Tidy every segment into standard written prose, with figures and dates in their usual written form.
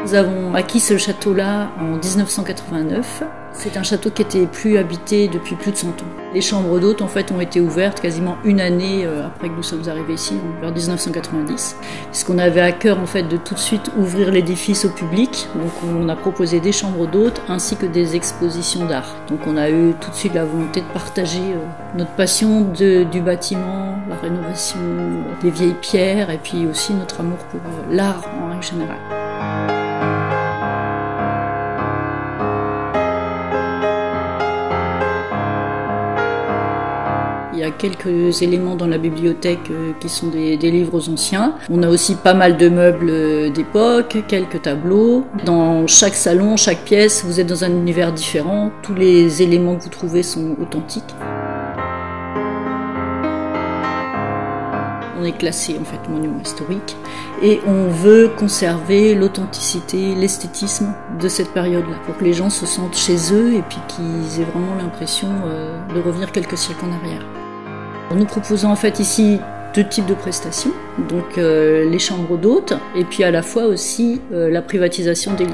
Nous avons acquis ce château-là en 1989. C'est un château qui était plus habité depuis plus de 100 ans. Les chambres d'hôtes en fait ont été ouvertes quasiment une année après que nous sommes arrivés ici, vers 1990. Puisqu'on avait à cœur en fait de tout de suite ouvrir l'édifice au public. Donc on a proposé des chambres d'hôtes ainsi que des expositions d'art. Donc on a eu tout de suite la volonté de partager notre passion du bâtiment, la rénovation, les vieilles pierres et puis aussi notre amour pour l'art en règle générale. Il y a quelques éléments dans la bibliothèque qui sont des livres anciens. On a aussi pas mal de meubles d'époque, quelques tableaux. Dans chaque salon, chaque pièce, vous êtes dans un univers différent. Tous les éléments que vous trouvez sont authentiques. On est classé en fait monument historique et on veut conserver l'authenticité, l'esthétisme de cette période-là pour que les gens se sentent chez eux et puis qu'ils aient vraiment l'impression de revenir quelques siècles en arrière. Nous proposons en fait ici deux types de prestations, donc les chambres d'hôtes et puis à la fois aussi la privatisation des lieux.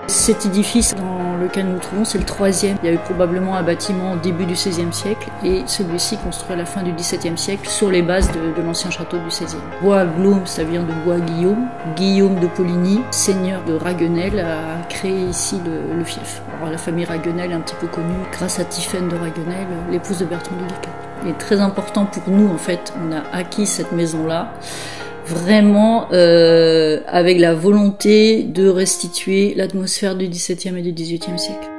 Cet édifice dans lequel nous nous trouvons, c'est le troisième. Il y a eu probablement un bâtiment au début du XVIe siècle et celui-ci construit à la fin du XVIIe siècle sur les bases de l'ancien château du XVIe. Bois Glaume, ça vient de Bois Guillaume. Guillaume de Poligny, seigneur de Raguenel, a créé ici le fief. Alors, la famille Raguenel est un petit peu connue grâce à Tiphaine de Raguenel, l'épouse de Bertrand de Vicat. Il est très important pour nous, en fait, on a acquis cette maison-là vraiment avec la volonté de restituer l'atmosphère du XVIIe et du XVIIIe siècle.